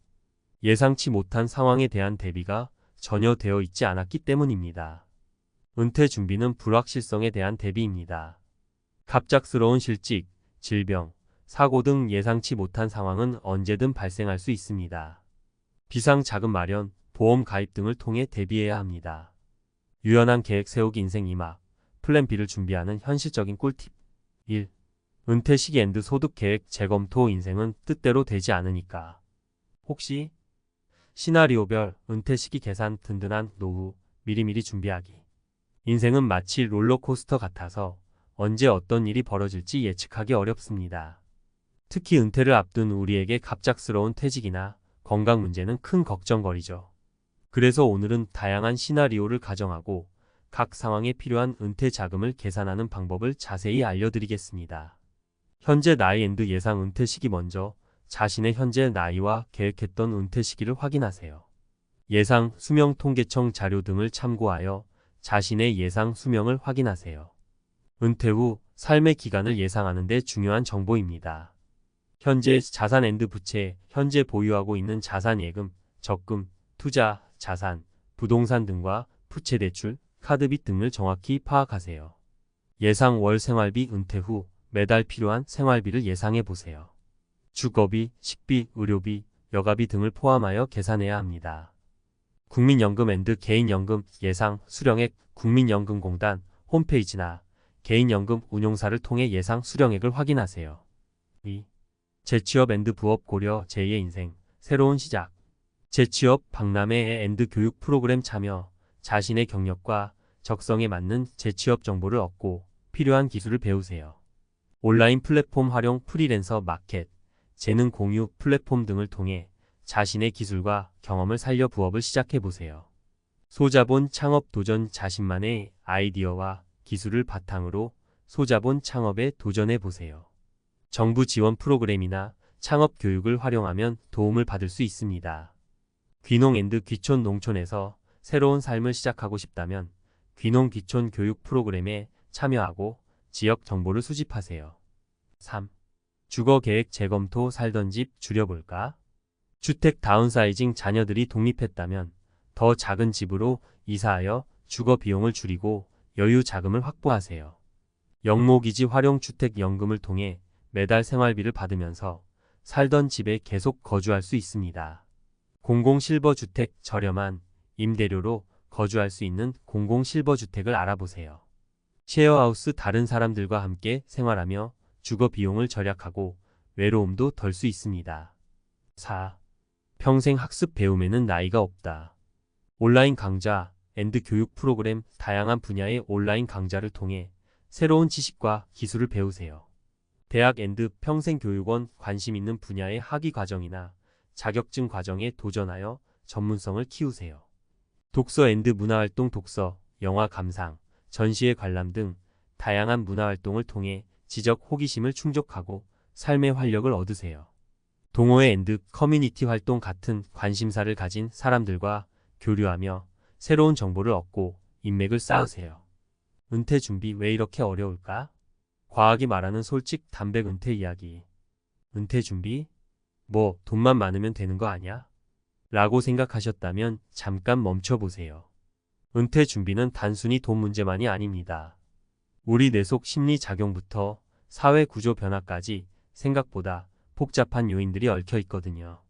예상치 못한 상황에 대한 대비가 전혀 되어 있지 않았기 때문입니다. 은퇴 준비는 불확실성에 대한 대비입니다. 갑작스러운 실직, 질병, 사고 등 예상치 못한 상황은 언제든 발생할 수 있습니다. 비상 자금 마련, 보험 가입 등을 통해 대비해야 합니다. 유연한 계획 세우기 인생 2막, 플랜 B를 준비하는 현실적인 꿀팁. 1. 은퇴 시기 앤드 소득 계획 재검토. 인생은 뜻대로 되지 않으니까. 혹시 시나리오별 은퇴 시기 계산, 든든한 노후, 미리미리 준비하기. 인생은 마치 롤러코스터 같아서 언제 어떤 일이 벌어질지 예측하기 어렵습니다. 특히 은퇴를 앞둔 우리에게 갑작스러운 퇴직이나 건강 문제는 큰 걱정거리죠. 그래서 오늘은 다양한 시나리오를 가정하고 각 상황에 필요한 은퇴 자금을 계산하는 방법을 자세히 알려드리겠습니다. 현재 나이 앤드 예상 은퇴 시기. 먼저 자신의 현재 나이와 계획했던 은퇴 시기를 확인하세요. 예상 수명 통계청 자료 등을 참고하여 자신의 예상 수명을 확인하세요. 은퇴 후 삶의 기간을 예상하는 데 중요한 정보입니다. 현재 자산 앤드 부채. 현재 보유하고 있는 자산, 예금, 적금, 투자, 자산, 부동산 등과 부채, 대출, 카드빚 등을 정확히 파악하세요. 예상 월 생활비. 은퇴 후 매달 필요한 생활비를 예상해 보세요. 주거비, 식비, 의료비, 여가비 등을 포함하여 계산해야 합니다. 국민연금 앤드 개인연금 예상 수령액. 국민연금공단 홈페이지나 개인연금 운용사를 통해 예상 수령액을 확인하세요. 2. 재취업 앤드 부업 고려. 제2의 인생, 새로운 시작. 재취업, 박람회 앤드 교육 프로그램 참여. 자신의 경력과 적성에 맞는 재취업 정보를 얻고 필요한 기술을 배우세요. 온라인 플랫폼 활용, 프리랜서 마켓, 재능 공유 플랫폼 등을 통해 자신의 기술과 경험을 살려 부업을 시작해보세요. 소자본 창업 도전. 자신만의 아이디어와 기술을 바탕으로 소자본 창업에 도전해보세요. 정부 지원 프로그램이나 창업 교육을 활용하면 도움을 받을 수 있습니다. 귀농 앤드 귀촌. 농촌에서 새로운 삶을 시작하고 싶다면 귀농 귀촌 교육 프로그램에 참여하고 지역 정보를 수집하세요. 3. 주거 계획 재검토. 살던 집 줄여볼까? 주택 다운사이징. 자녀들이 독립했다면 더 작은 집으로 이사하여 주거 비용을 줄이고 여유 자금을 확보하세요. 영모기지 활용. 주택연금을 통해 매달 생활비를 받으면서 살던 집에 계속 거주할 수 있습니다. 공공실버주택. 저렴한 임대료로 거주할 수 있는 공공실버주택을 알아보세요. 셰어하우스. 다른 사람들과 함께 생활하며 주거 비용을 절약하고 외로움도 덜 수 있습니다. 4. 평생 학습. 배움에는 나이가 없다. 온라인 강좌 앤드 교육 프로그램. 다양한 분야의 온라인 강좌를 통해 새로운 지식과 기술을 배우세요. 대학 앤드 평생교육원. 관심 있는 분야의 학위 과정이나 자격증 과정에 도전하여 전문성을 키우세요. 독서 앤드 문화활동. 독서, 영화 감상, 전시회 관람 등 다양한 문화활동을 통해 지적 호기심을 충족하고 삶의 활력을 얻으세요. 동호회 앤드 커뮤니티 활동. 같은 관심사를 가진 사람들과 교류하며 새로운 정보를 얻고 인맥을 쌓으세요. 은퇴 준비 왜 이렇게 어려울까? 과학이 말하는 솔직 담백 은퇴 이야기. 은퇴 준비? 뭐 돈만 많으면 되는 거 아냐? 라고 생각하셨다면 잠깐 멈춰보세요. 은퇴 준비는 단순히 돈 문제만이 아닙니다. 우리 뇌 속 심리 작용부터 사회 구조 변화까지 생각보다 복잡한 요인들이 얽혀 있거든요.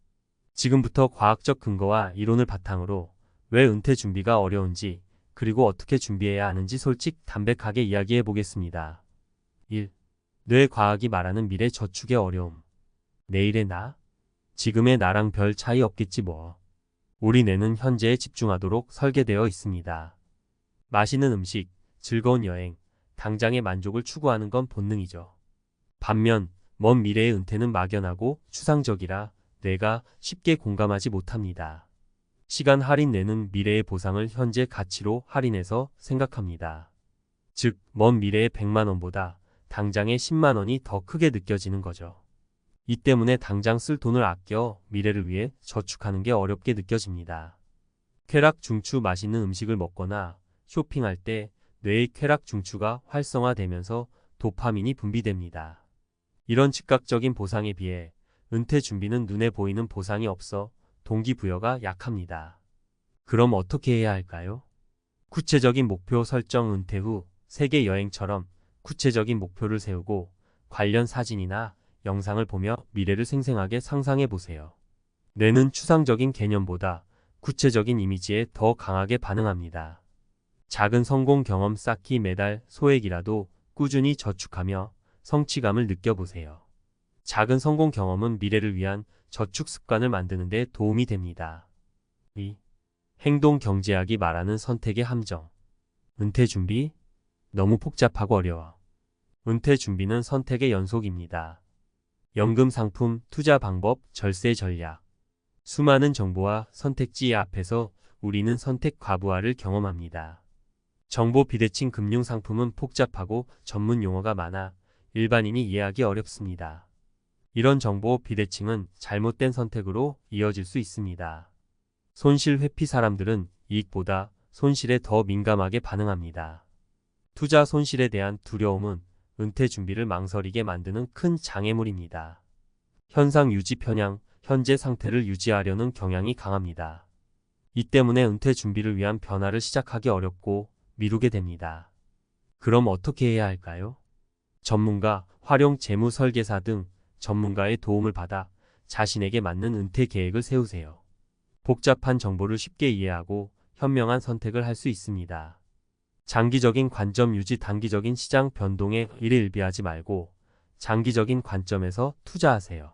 지금부터 과학적 근거와 이론을 바탕으로 왜 은퇴 준비가 어려운지, 그리고 어떻게 준비해야 하는지 솔직 담백하게 이야기해 보겠습니다. 1. 뇌과학이 말하는 미래 저축의 어려움. 내일의 나? 지금의 나랑 별 차이 없겠지 뭐. 우리 뇌는 현재에 집중하도록 설계되어 있습니다. 맛있는 음식, 즐거운 여행, 당장의 만족을 추구하는 건 본능이죠. 반면 먼 미래의 은퇴는 막연하고 추상적이라 뇌가 쉽게 공감하지 못합니다. 시간 할인 뇌는 미래의 보상을 현재 가치로 할인해서 생각합니다. 즉, 먼 미래의 100만 원보다 당장의 10만 원이 더 크게 느껴지는 거죠. 이 때문에 당장 쓸 돈을 아껴 미래를 위해 저축하는 게 어렵게 느껴집니다. 쾌락 중추 맛있는 음식을 먹거나 쇼핑할 때 뇌의 쾌락 중추가 활성화되면서 도파민이 분비됩니다. 이런 즉각적인 보상에 비해 은퇴 준비는 눈에 보이는 보상이 없어 동기부여가 약합니다. 그럼 어떻게 해야 할까요? 구체적인 목표 설정. 은퇴 후 세계 여행처럼 구체적인 목표를 세우고 관련 사진이나 영상을 보며 미래를 생생하게 상상해 보세요. 뇌는 추상적인 개념보다 구체적인 이미지에 더 강하게 반응합니다. 작은 성공 경험 쌓기. 매달 소액이라도 꾸준히 저축하며 성취감을 느껴보세요. 작은 성공 경험은 미래를 위한 저축 습관을 만드는 데 도움이 됩니다. 2. 행동 경제학이 말하는 선택의 함정. 은퇴 준비? 너무 복잡하고 어려워. 은퇴 준비는 선택의 연속입니다. 연금 상품, 투자 방법, 절세 전략. 수많은 정보와 선택지 앞에서 우리는 선택 과부하를 경험합니다. 정보 비대칭. 금융 상품은 복잡하고 전문 용어가 많아 일반인이 이해하기 어렵습니다. 이런 정보 비대칭은 잘못된 선택으로 이어질 수 있습니다. 손실 회피. 사람들은 이익보다 손실에 더 민감하게 반응합니다. 투자 손실에 대한 두려움은 은퇴 준비를 망설이게 만드는 큰 장애물입니다. 현상 유지. 편향. 현재 상태를 유지하려는 경향이 강합니다. 이 때문에 은퇴 준비를 위한 변화를 시작하기 어렵고 미루게 됩니다. 그럼 어떻게 해야 할까요? 전문가, 활용 재무 설계사 등 전문가의 도움을 받아 자신에게 맞는 은퇴 계획을 세우세요. 복잡한 정보를 쉽게 이해하고 현명한 선택을 할 수 있습니다. 장기적인 관점 유지. 단기적인 시장 변동에 일희일비하지 말고 장기적인 관점에서 투자하세요.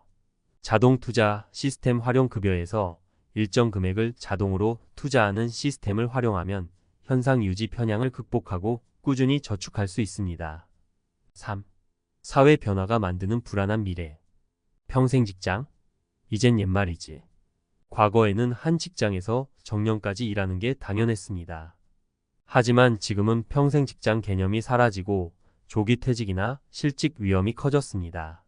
자동 투자 시스템 활용. 급여에서 일정 금액을 자동으로 투자하는 시스템을 활용하면 현상 유지 편향을 극복하고 꾸준히 저축할 수 있습니다. 3. 사회 변화가 만드는 불안한 미래. 평생 직장? 이젠 옛말이지. 과거에는 한 직장에서 정년까지 일하는 게 당연했습니다. 하지만 지금은 평생 직장 개념이 사라지고 조기 퇴직이나 실직 위험이 커졌습니다.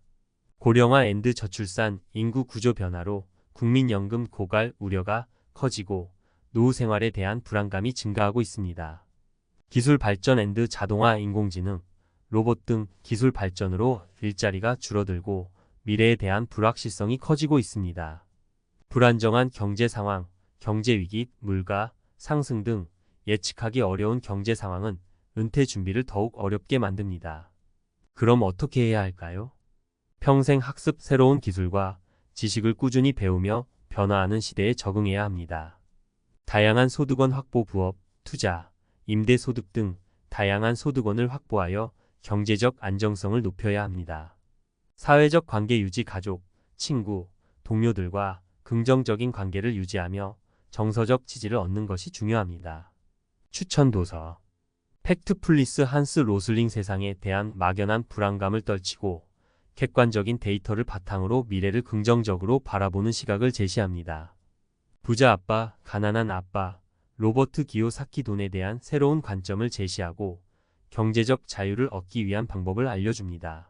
고령화 저출산, 인구 구조 변화로 국민연금 고갈 우려가 커지고 노후 생활에 대한 불안감이 증가하고 있습니다. 기술 발전 자동화, 인공지능, 로봇 등 기술 발전으로 일자리가 줄어들고 미래에 대한 불확실성이 커지고 있습니다. 불안정한 경제 상황, 경제 위기, 물가 상승 등 예측하기 어려운 경제 상황은 은퇴 준비를 더욱 어렵게 만듭니다. 그럼 어떻게 해야 할까요? 평생 학습. 새로운 기술과 지식을 꾸준히 배우며 변화하는 시대에 적응해야 합니다. 다양한 소득원 확보. 부업, 투자, 임대 소득 등 다양한 소득원을 확보하여 경제적 안정성을 높여야 합니다. 사회적 관계 유지. 가족, 친구, 동료들과 긍정적인 관계를 유지하며 정서적 지지를 얻는 것이 중요합니다. 추천 도서. 팩트플리스. 한스 로슬링. 세상에 대한 막연한 불안감을 떨치고 객관적인 데이터를 바탕으로 미래를 긍정적으로 바라보는 시각을 제시합니다. 부자 아빠, 가난한 아빠, 로버트 기요사키. 돈에 대한 새로운 관점을 제시하고 경제적 자유를 얻기 위한 방법을 알려줍니다.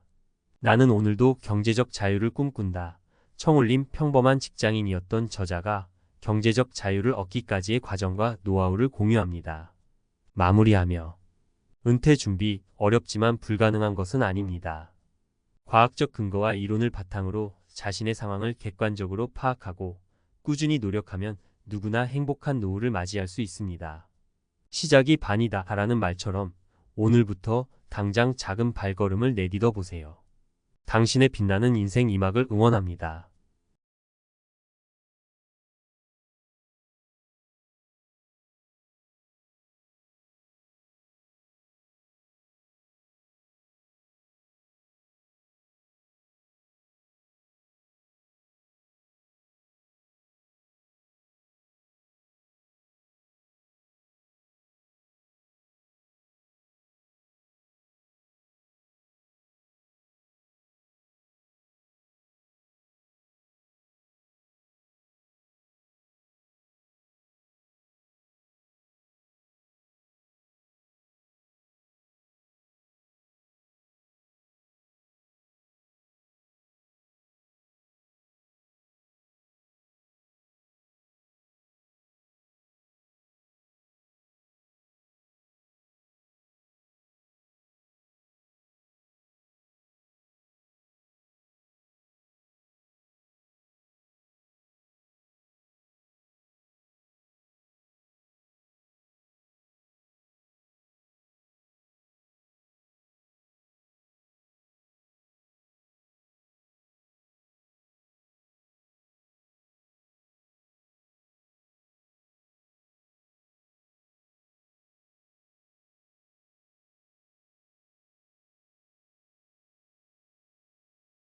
나는 오늘도 경제적 자유를 꿈꾼다. 청울림. 평범한 직장인이었던 저자가 경제적 자유를 얻기까지의 과정과 노하우를 공유합니다. 마무리하며 은퇴 준비, 어렵지만 불가능한 것은 아닙니다. 과학적 근거와 이론을 바탕으로 자신의 상황을 객관적으로 파악하고 꾸준히 노력하면 누구나 행복한 노후를 맞이할 수 있습니다. 시작이 반이다 라는 말처럼 오늘부터 당장 작은 발걸음을 내딛어 보세요. 당신의 빛나는 인생 2막을 응원합니다.